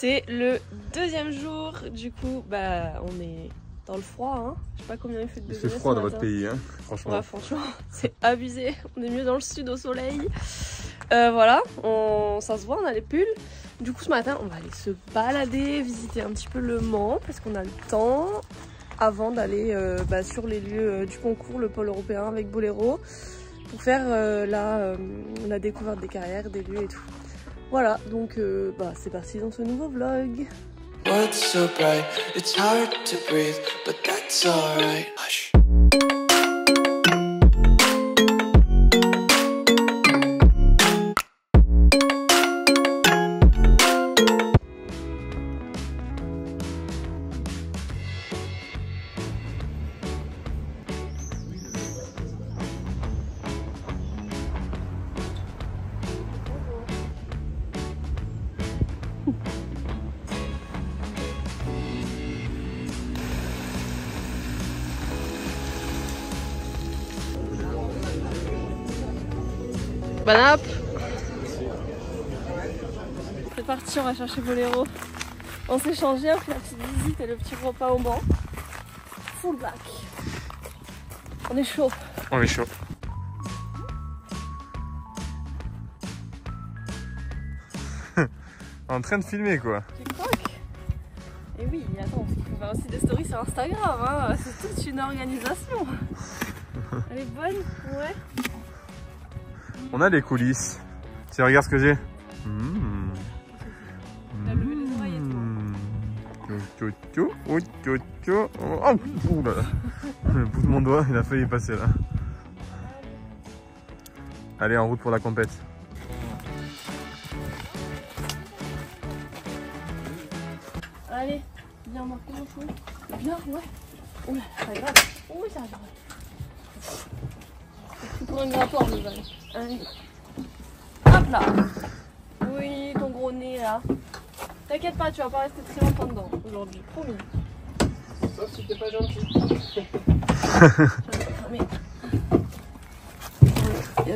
C'est le deuxième jour, du coup, bah on est dans le froid, hein. Je sais pas combien il fait de degrés. C'est froid dans votre pays, hein, franchement. Ouais, franchement, c'est abusé. On est mieux dans le sud au soleil. Voilà, ça se voit, on a les pulls. Du coup, ce matin, on va aller se balader, visiter un petit peu le Mans, parce qu'on a le temps, avant d'aller sur les lieux du concours, le pôle européen avec Boléro, pour faire la découverte des carrières, des lieux et tout. Voilà, donc c'est parti dans ce nouveau vlog. What's so bright, it's hard to breathe, but that's alright. Hush. Bon app. C'est parti, on va chercher Boléro. On s'est changé, on fait la petite visite et le petit repas au banc. Full black. On est chaud. On est chaud. En train de filmer quoi. TikTok. Et oui, attends, on fait aussi des stories sur Instagram, hein. C'est toute une organisation. Elle est bonne, ouais. On a des coulisses. Tu regardes ce que j'ai. T'as levé les oreilles et tout. Oh là là. Le bout de mon doigt, il a failli passer là. Allez, en route pour la compète. Allez, viens, on commence. Bien, ouais. Ouh là, pas grave. Ouh, ça va. C'est pour une grattoir, nous allons. Allez. Hop là. Oui, ton gros nez là. T'inquiète pas, tu vas pas rester très longtemps dedans aujourd'hui, promis. Sauf si t'es pas gentil.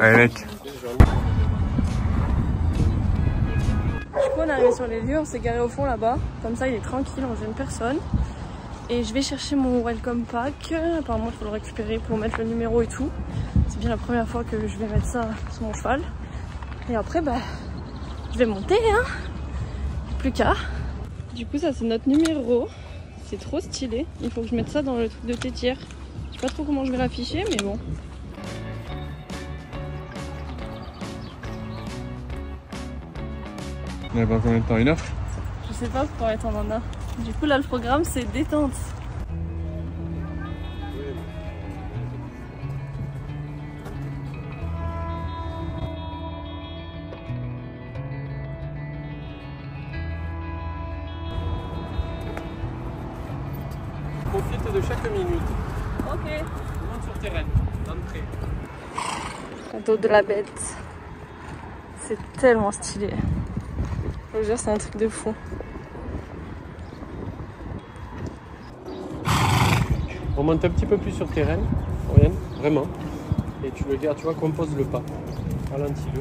Allez mec. Du coup, on est arrivé sur les lieux, on s'est garé au fond là-bas. Comme ça, il est tranquille, on gêne personne. Et je vais chercher mon welcome pack. Apparemment, il faut le récupérer pour mettre le numéro et tout. C'est bien la première fois que je vais mettre ça sur mon cheval. Et après, je vais monter, hein. Plus qu'à. Du coup, ça, c'est notre numéro. C'est trop stylé. Il faut que je mette ça dans le truc de tétière. Je sais pas trop comment je vais l'afficher, mais bon. On a pas combien de temps? 1 heure? Je sais pas combien de temps on en a. Du coup, là, le programme, c'est détente. Profite de chaque minute. Ok. Monte sur terrain, d'entrée. Dos de la bête. C'est tellement stylé. Je vous jure, c'est un truc de fou. On monte un petit peu plus sur terrain, rien, vraiment. Et tu le gardes, tu vois qu'on pose le pas. Ralentis-le.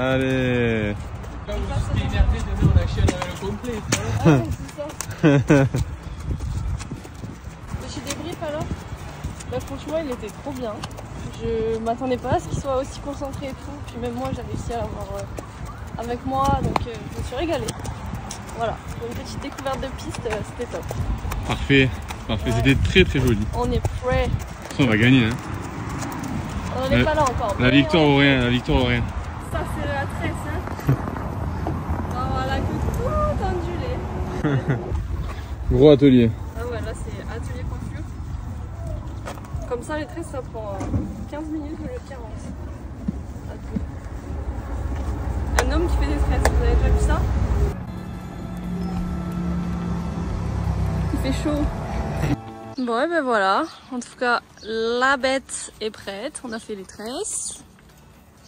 Allez. Quand vous étiez énervé, demain on achète le complet. Ah oui, c'est ça. Chez Débrief alors, franchement il était trop bien. Je m'attendais pas à ce qu'il soit aussi concentré et tout. Puis même moi j'ai réussi à l'avoir avec moi, donc je me suis régalée. Voilà, une petite découverte de piste, c'était top. Parfait, parfait. Ouais. C'était très très joli. On est prêt. On va gagner. Hein. On n'est pas là encore. La victoire ou rien, la victoire ou rien. Ça c'est la tresse, hein. Oh, la queue tout ondulée. Gros atelier. Ah ouais, là c'est atelier coiffure. Comme ça, les tresses, ça prend 15 minutes au lieu de 40. Un homme qui fait des tresses, vous avez déjà vu ça? Il fait chaud. Bon, et ben voilà. En tout cas, la bête est prête. On a fait les tresses.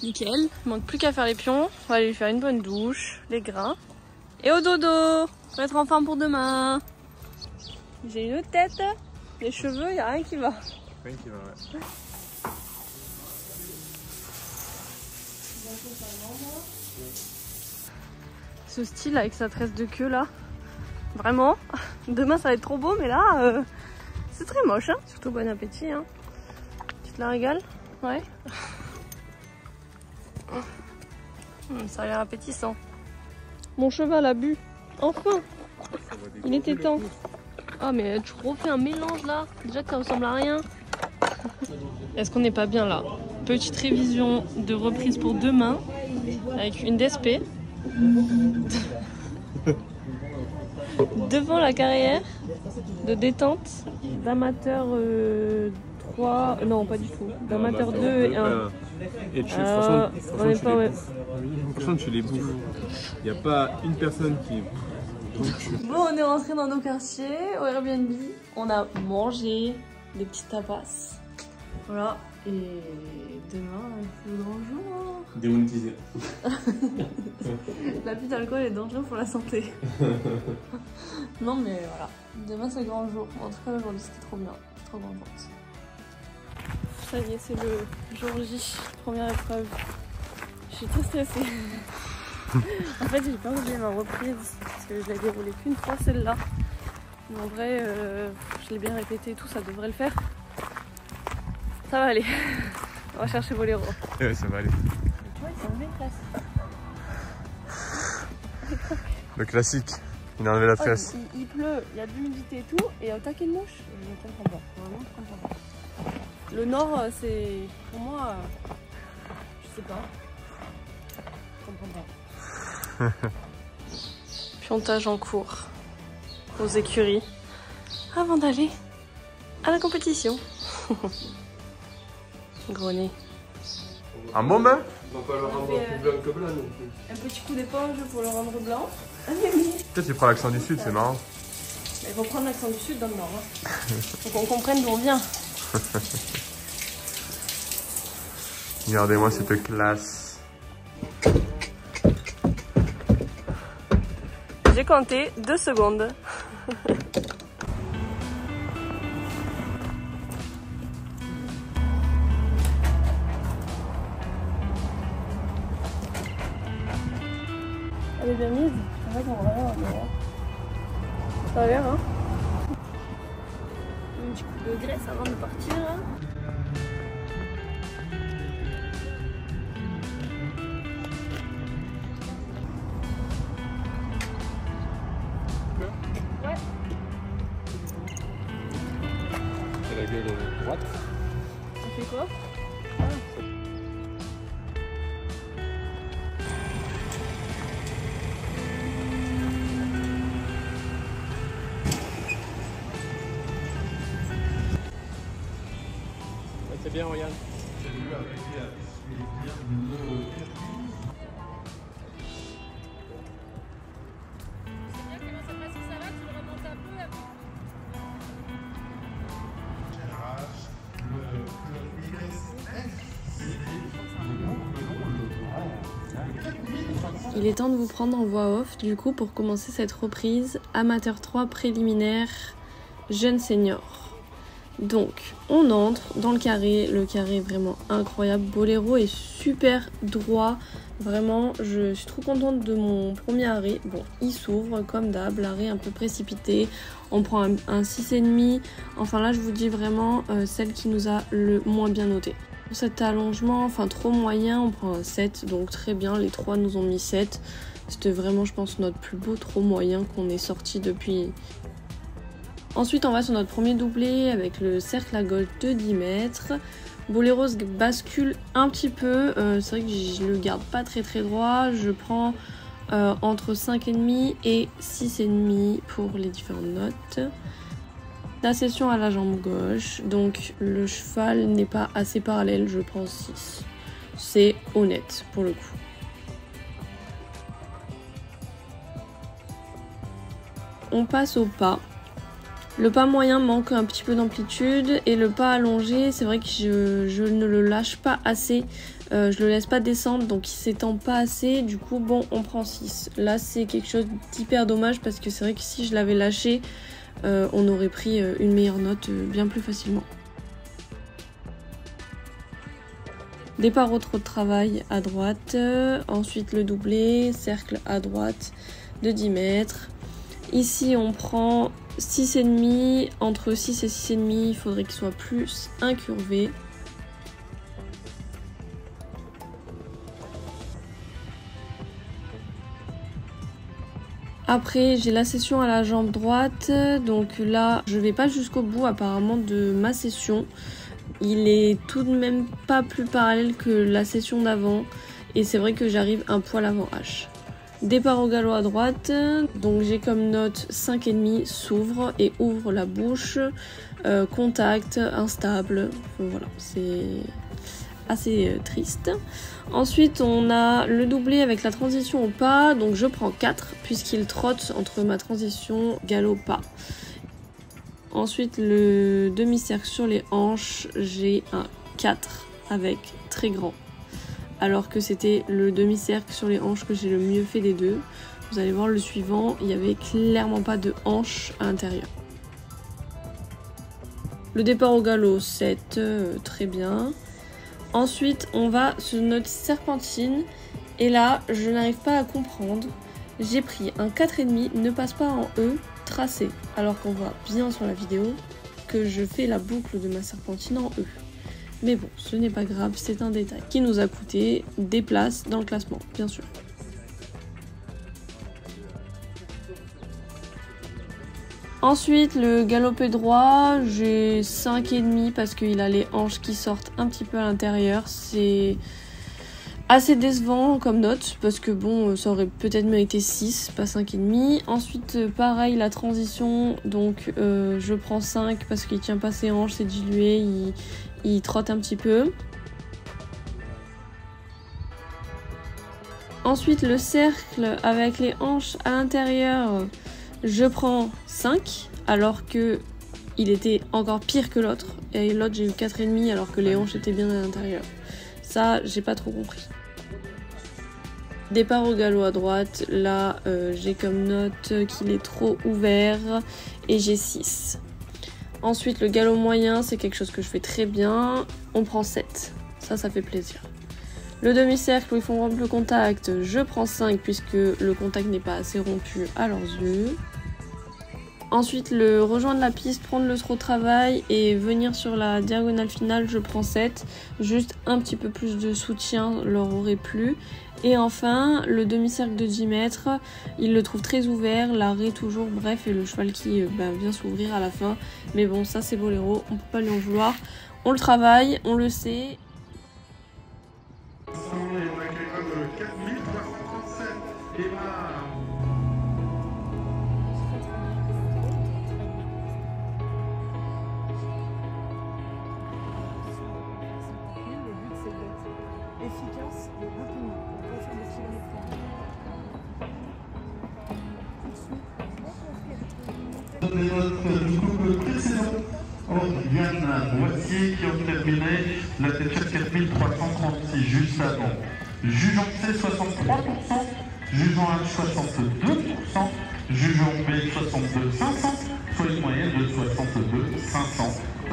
Nickel. Il manque plus qu'à faire les pions. On va aller lui faire une bonne douche, les grains. Et au dodo pour être en forme pour demain. J'ai une tête, les cheveux, il n'y a rien qui va. Rien qui va, ouais. Ce style avec sa tresse de queue là, vraiment, demain ça va être trop beau, mais là, c'est très moche, hein. Surtout bon appétit, hein. Tu te la régales? Ouais. Ça a l'air appétissant. Mon cheval a bu, enfin. Il était temps. Ah mais tu refais un mélange là, déjà que ça ressemble à rien. Est-ce qu'on n'est pas bien là? Petite révision de reprise pour demain avec une DSP devant la carrière de détente d'amateur 3, non pas du tout, d'amateur 2 et 1. Et tu, franchement, tu les bouffes. Il n'y a pas une personne qui... Bon, on est rentré dans nos quartiers au Airbnb, on a mangé des petits tapas. Voilà, et demain, c'est le grand jour. Démonétisé. L'abus d'alcool est dangereux pour la santé. Non mais voilà, demain c'est le grand jour. En tout cas aujourd'hui c'était trop bien, je suis trop contente. Ça y est, c'est le jour J, première épreuve. Je suis très stressée. En fait j'ai pas oublié ma reprise parce que je l'ai déroulée qu'une fois celle-là. Mais en vrai, je l'ai bien répété et tout, ça devrait le faire. Ça va aller. On va chercher Boléro. Ouais, ça va aller. Tu vois, il s'est enlevé une place. Le classique. Il a enlevé la tresse. Il pleut, il y a de l'humidité et tout, et au taquet de mouche, je ne comprends pas. Vraiment, je comprends pas. Le nord, c'est pour moi, je sais pas. Je comprends pas. Piontage en cours aux écuries avant d'aller à la compétition. Gros nez. Un moment? On va pas le rendre plus blanc que blanc non plus. Un petit coup d'éponge pour le rendre blanc. Peut-être tu prends l'accent du sud, c'est marrant. Il faut prendre l'accent du sud dans le nord. Hein. Faut qu'on comprenne d'où on vient. Regardez-moi cette classe. J'ai compté 2 secondes. Elle est bien mise. C'est vrai qu'on va rien, mais ça a l'air, hein. Un petit coup de graisse avant de partir. Hein. Ouais. C'est la gueule droite. Ça fait quoi? C'est bien, regarde. Il est temps de vous prendre en voix off du coup pour commencer cette reprise amateur 3 préliminaire jeune senior. Donc on entre dans le carré est vraiment incroyable, Boléro est super droit, vraiment je suis trop contente de mon premier arrêt. Bon, il s'ouvre comme d'hab, l'arrêt un peu précipité, on prend un 6,5, enfin là je vous dis vraiment celle qui nous a le moins bien noté. Cet allongement, enfin trop moyen, on prend un 7, donc très bien, les 3 nous ont mis 7. C'était vraiment, je pense, notre plus beau trop moyen qu'on ait sorti depuis. Ensuite, on va sur notre premier doublé avec le cercle à gauche de 10 mètres. Boléro bascule un petit peu, c'est vrai que je le garde pas très droit. Je prends entre 5,5 et 6,5 pour les différentes notes. La session à la jambe gauche, donc le cheval n'est pas assez parallèle, je prends 6. C'est honnête pour le coup. On passe au pas. Le pas moyen manque un petit peu d'amplitude et le pas allongé, c'est vrai que je ne le lâche pas assez. Je le laisse pas descendre, donc il s'étend pas assez. Du coup, bon, on prend 6. Là, c'est quelque chose d'hyper dommage parce que c'est vrai que si je l'avais lâché, on aurait pris une meilleure note bien plus facilement. Départ au trot de travail à droite, ensuite le doublé, cercle à droite de 10 mètres. Ici on prend 6,5, entre 6 et 6,5, il faudrait qu'il soit plus incurvé. Après j'ai la session à la jambe droite, donc là je vais pas jusqu'au bout apparemment de ma session. Il est tout de même pas plus parallèle que la session d'avant et c'est vrai que j'arrive un poil avant H. Départ au galop à droite, donc j'ai comme note 5,5, s'ouvre et ouvre la bouche, contact, instable, voilà, c'est assez triste. Ensuite on a le doublé avec la transition au pas, donc je prends 4 puisqu'il trotte entre ma transition galop-pas. Ensuite le demi-cercle sur les hanches, j'ai un 4 avec très grand. Alors que c'était le demi-cercle sur les hanches que j'ai le mieux fait des deux. Vous allez voir le suivant, il n'y avait clairement pas de hanches à l'intérieur. Le départ au galop, 7, très bien. Ensuite, on va sur notre serpentine. Et là, je n'arrive pas à comprendre. J'ai pris un 4,5, ne passe pas en E, tracé. Alors qu'on voit bien sur la vidéo que je fais la boucle de ma serpentine en E. Mais bon, ce n'est pas grave, c'est un détail qui nous a coûté des places dans le classement, bien sûr. Ensuite, le galopé droit, j'ai 5,5 parce qu'il a les hanches qui sortent un petit peu à l'intérieur. C'est assez décevant comme note parce que bon, ça aurait peut-être mérité 6, pas 5,5. Ensuite, pareil, la transition, donc je prends 5 parce qu'il tient pas ses hanches, c'est dilué, il trotte un petit peu. Ensuite, le cercle avec les hanches à l'intérieur, je prends 5 alors que il était encore pire que l'autre. Et l'autre, j'ai eu 4,5 alors que les hanches étaient bien à l'intérieur. Ça, j'ai pas trop compris. Départ au galop à droite, là, j'ai comme note qu'il est trop ouvert et j'ai 6. Ensuite, le galop moyen, c'est quelque chose que je fais très bien. On prend 7. Ça fait plaisir. Le demi-cercle où ils font rompre le contact, je prends 5 puisque le contact n'est pas assez rompu à leurs yeux. Ensuite, le rejoindre la piste, prendre le trot de travail et venir sur la diagonale finale, je prends 7. Juste un petit peu plus de soutien leur aurait plu. Et enfin, le demi-cercle de 10 mètres, il le trouve très ouvert, l'arrêt toujours, bref, et le cheval qui vient s'ouvrir à la fin. Mais bon, ça c'est Boléro, on peut pas lui en vouloir. On le travaille, on le sait. Efficace et rapidement. On va faire des kilomètres. Du couple précédent, Oriane Moitié qui ont terminé la tête 4336 juste avant. Jugeon C 63%, Jugeon H 62%, Jugeon B 62 500, soit une moyenne de 62 500.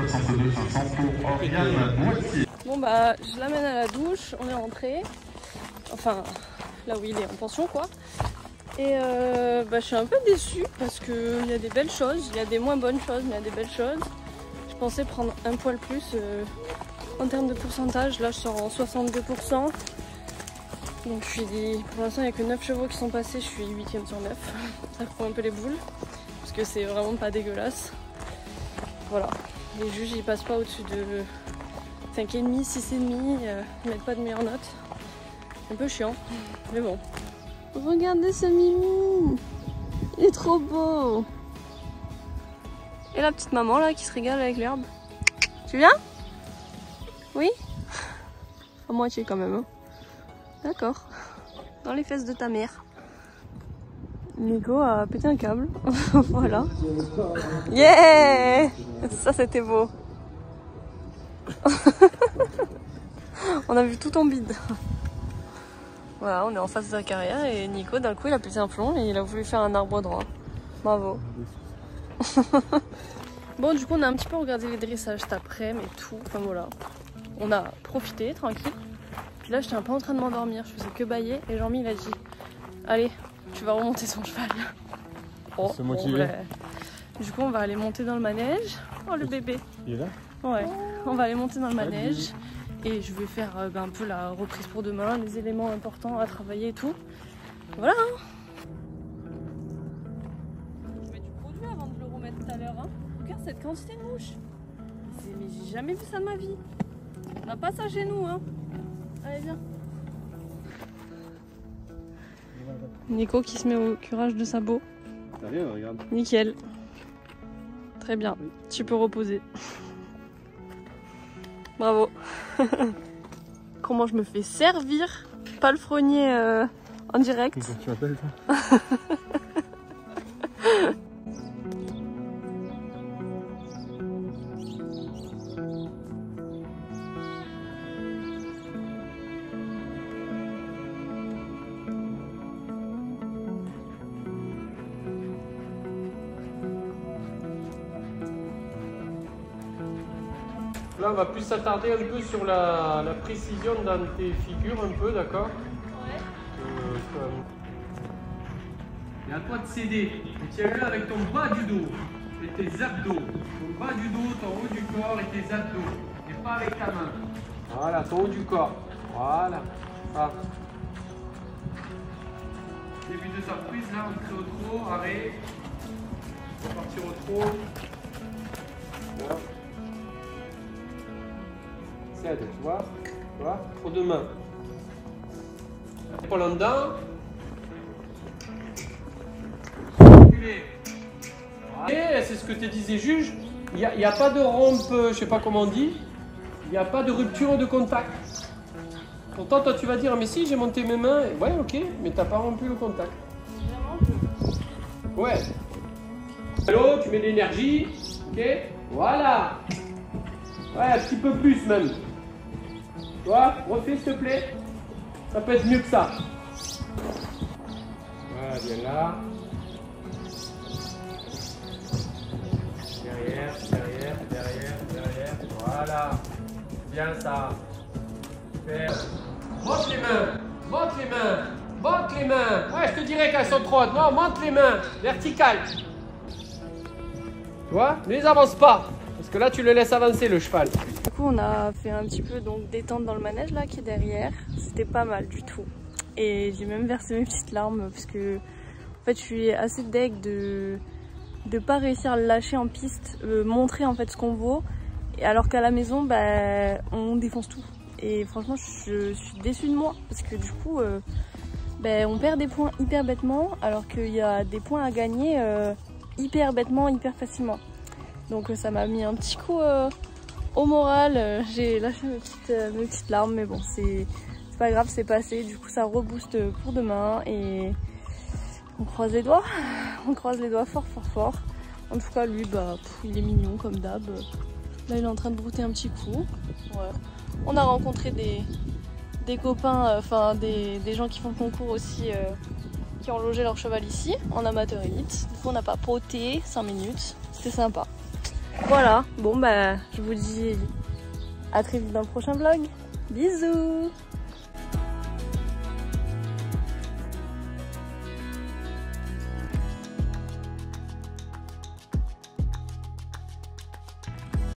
62 500 pour Oriane Moitié. Bon bah, je l'amène à la douche, on est rentré. Enfin, là où il est en pension quoi. Et je suis un peu déçue parce qu'il y a des belles choses, il y a des moins bonnes choses, mais il y a des belles choses. Je pensais prendre un poil plus en termes de pourcentage, là je sors en 62%. Donc pour l'instant il n'y a que 9 chevaux qui sont passés, je suis 8ème sur 9. Ça reprend un peu les boules, parce que c'est vraiment pas dégueulasse. Voilà, les juges ils passent pas au-dessus de 5,5, 6,5, ils mettent pas de meilleures notes. Un peu chiant, mais bon. Regardez ce mimi, il est trop beau. Et la petite maman là qui se régale avec l'herbe. Tu viens? Oui? À moitié quand même. Hein. D'accord. Dans les fesses de ta mère. Nico a pété un câble. Voilà. Yeah! Ça c'était beau. On a vu tout en bide. Voilà, on est en face de la carrière et Nico d'un coup il a pété un plomb et il a voulu faire un arbre droit. Bravo. Bon, du coup on a un petit peu regardé les dressages cet après-midi et tout. Enfin voilà. On a profité tranquille. Puis là j'étais un peu en train de m'endormir, je faisais que bâiller et Jean-Mi il a dit allez, tu vas remonter son cheval. Oh, se motiver. Ouais. Du coup on va aller monter dans le manège. Oh le bébé. Il est là? Ouais, on va aller monter dans le manège et je vais faire un peu la reprise pour demain, les éléments importants à travailler et tout. Voilà. Je mets du produit avant de le remettre tout à l'heure. Hein. Regarde cette quantité de mouches. Mais j'ai jamais vu ça de ma vie. On n'a pas ça chez nous. Hein. Allez, viens. Nico qui se met au curage de sabots. T'as rien, regarde. Nickel. Très bien. Oui. Tu peux reposer. Bravo. Comment je me fais servir palefrenier en direct. Tu m'appelles toi? Là, on va plus s'attarder un peu sur la précision dans tes figures, un peu, d'accord? Ouais. Et à toi de céder. Et tiens-le avec ton bas du dos et tes abdos. Ton bas du dos, ton haut du corps et tes abdos. Et pas avec ta main. Voilà, ton haut du corps. Voilà. Ça. Début de surprise, là, entrée au trot, arrêt. On va partir au trot. Voilà. Cède, tu vois? Tu vois? Trop de mains. Épaule en dedans. Et c'est ce que te disait juge, il n'y a pas de rompe, je sais pas comment on dit, il n'y a pas de rupture de contact. Pourtant toi tu vas dire mais si j'ai monté mes mains, ouais ok, mais t'as pas rompu le contact. Ouais. Allô, tu mets de l'énergie, ok, voilà. Ouais, un petit peu plus même. Tu vois, refais s'il te plaît, ça peut être mieux que ça. Voilà, viens là. Derrière, voilà. Bien ça. Super. Monte les mains, monte les mains, monte les mains. Ouais, je te dirais qu'elles sont trop hautes. Non, monte les mains, verticales. Tu vois, ne les avance pas. Parce que là, tu le laisses avancer le cheval. Du coup, on a fait un petit peu donc détente dans le manège là qui est derrière. C'était pas mal du tout. Et j'ai même versé mes petites larmes parce que en fait, je suis assez deg de pas réussir à le lâcher en piste, montrer en fait ce qu'on vaut, et alors qu'à la maison bah, on défonce tout et franchement je suis déçue de moi parce que du coup bah, on perd des points hyper bêtement alors qu'il y a des points à gagner hyper bêtement, hyper facilement, donc ça m'a mis un petit coup au moral, j'ai lâché mes petites larmes, mais bon c'est pas grave, c'est passé, du coup ça rebooste pour demain et on croise les doigts fort fort fort. En tout cas lui bah il est mignon comme d'hab. Là il est en train de brouter un petit coup. Ouais. On a rencontré des copains, enfin des gens qui font le concours aussi qui ont logé leur cheval ici en amateur élite. Du coup on a papoté 5 minutes, c'était sympa. Voilà, bon bah je vous dis à très vite dans le prochain vlog. Bisous.